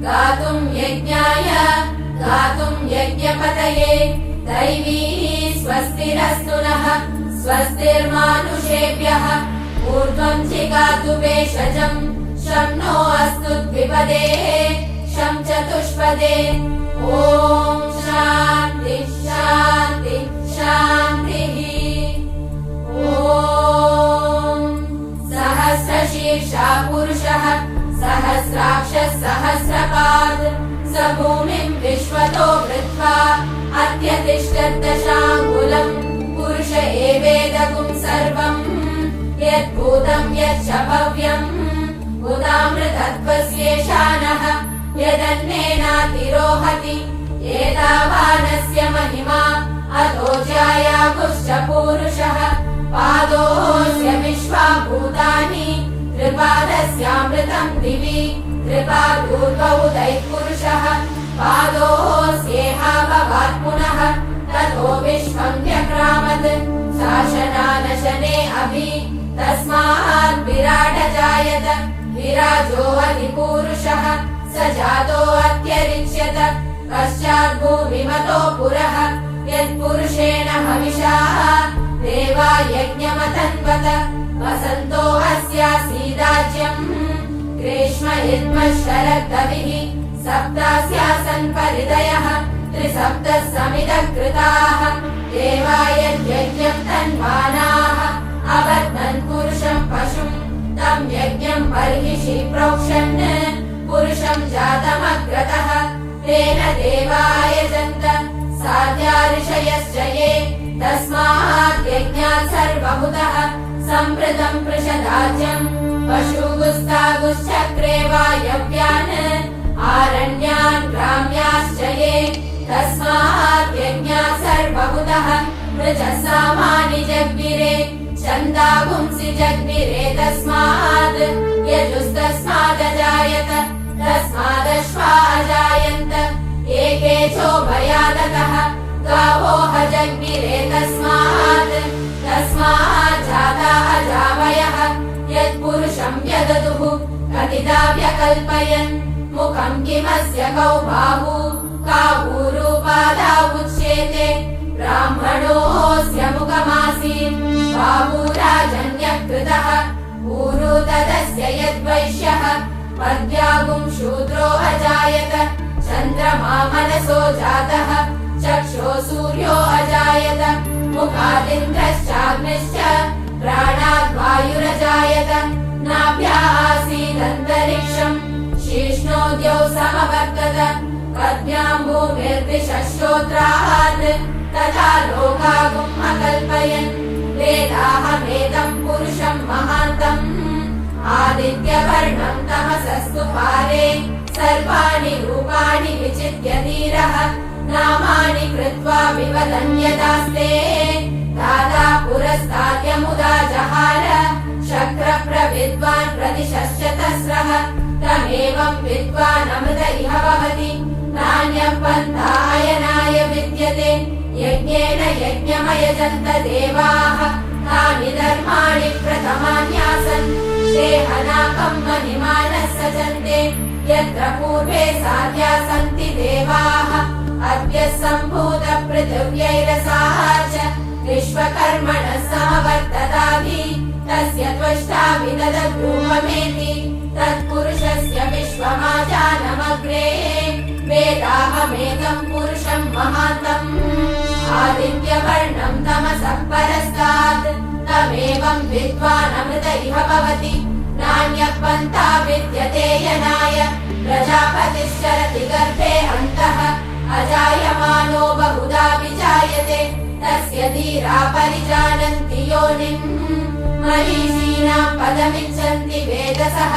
गातुं यज्ञाय गातुं यज्ञपतये दैवीः स्वस्तिरस्तु नः स्वस्तिर्मानुषेभ्यः ऊर्ध्वं जिगातु भेषजम् शं नो अस्तु द्विपदे शं चतुष्पदे ॐ शान्ति शान्ति शान्तिः ॐ सहस्रशीर्षा पुरुषः सहस्राक्षः सहस्रपाद स भूमिं विश्वतो वृत्वा अत्यतिष्ठद्दशाङ्गुलम् पुरुष एवेदगुं सर्वम् यद्भूतं यच्च भव्यम् उदामृतत्वस्येषानः यदन्नेनातिरोहति एतावानस्य महिमा अतो ज्यायागुश्च पूरुषः पादोऽस्य विश्वा भूतानि त्रिपादस्यामृतं दिवि त्रिपादूर्ध्वोदयः पुरुषः पादोऽस्येहा भवात् पुनः ततो विश्वं व्यक्रामत् शासनानशने अभि तस्मात् विराटजायत विराजो अधिपूरुषः स जातो अत्यरिच्यत पश्चात् भूमिमतो पुरः यत्पुरुषेण हविषा देवा यज्ञमतन्वत वसन्तो अस्यासीदाज्यम् ग्रीष्म इद्म शरद्दविः सप्तास्यासन् परिदयः त्रिसप्तः समिदः कृताः देवा यज्ञं तन्वानाः अबध्नन् पुरुषं पशुम् तं यज्ञं बर्हिषि प्रोक्षन् पुरुषं जातमग्रतः तेन देवायजन्त साध्या ऋषयश्च ये तस्मात् यज्ञात् सर्वभूतः सम्पृतं पृषदाज्यम् पशुगुस्तागुश्चक्रे वायव्यान् आरण्यान् ग्राम्याश्च ये तस्मात् यज्ञात् सर्वभूतः मृजसामानि जग्विरे छन्दागुंसि जग्विरे तस्मात् यजुस्तस्मादजायत तस्मादश्वा अजायन्त एकेचो भयादतः गावोह जग्विरे तस्मात् जाता अजावयः यत्पुरुषं व्यददुः कतिदा व्यकल्पयन् मुखं किमस्य कौ बाहू काहूरूपादा उच्येते ब्राह्मणोऽस्य मुखमासीत् बाहूराजन्यकृतः ऊरू तदस्य यद्वैश्यः पद्यागुं शूद्रो अजायत चन्द्रमा मनसो जातः चक्षो सूर्यो अजायत मुखादिन्द्रश्चाग्निश्च प्राणाद् वायुरजायत नाभ्या आसीदन्तरिक्षम् शीर्ष्णोद्यौ समवर्तत पद्भ्यां भूमिर्दिशश्रोत्रात् तथा लोकागुम् अकल्पयन् वेदाहमेदं पुरुषं महान्तम् आदित्यवर्णं तमसस्तु पारे सर्वाणि रूपाणि विचित्य धीरः नामानि कृत्वा विवदन्यदास्ते दादा पुरस्ताद्यमुदा जहार शक्रप्रविद्वान् प्रदिशश्च तस्रः तमेवं विद्वान् अमृत इह भवति नान्यः पन्थायनाय विद्यते यज्ञेन यज्ञमयजन्त देवाः तानि धर्माणि प्रथमान्यासन् ते हनाकं महिमानः सजन्ते यत्र पूर्वे साध्या सन्ति देवाः अद्य सम्भूत पृथिव्यैरसाः च विश्वकर्मणः समवर्तताभि तस्य त्वष्टा विदधद्रूपमेति तत्पुरुषस्य विश्वमाजानमग्रे वेदाहमेकं पुरुषं महान्तम् आदित्यवर्णं तमसः परस्तात् तमेवं विद्वान् अमृत इह भवति नान्यः पन्था विद्यते यनाय प्रजापतिश्चरति गर्भे अन्तः अजायमानो बहुधा विजायते तस्य धीरा परिजानन्ति योनिम् मरीचीनां पदमिच्छन्ति वेदसः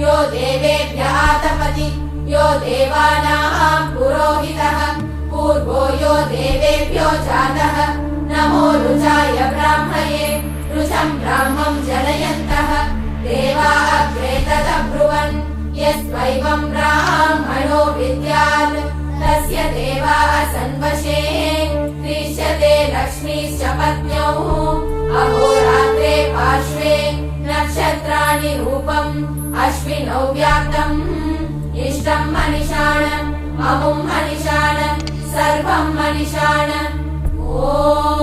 यो देवेभ्यः तपति यो देवानां पुरोहितः पूर्वो यो देवेभ्यो जातः नमो रुचाय ब्राह्मये रुचं ब्राह्मं जनयन्तः देवा अग्रे तदब्रुवन् यस्त्वैवं ब्राह्मणो विद्यात् तस्य देवाः सन्वशे क्रीश्यते लक्ष्मीश्च पत्न्यौ अहोरात्रे पार्श्वे नक्षत्राणि रूपम् अश्विनौ व्याप्तम् इष्टं मनिषाण अमुं मनिषाण सर्वं मनिषाण ॐ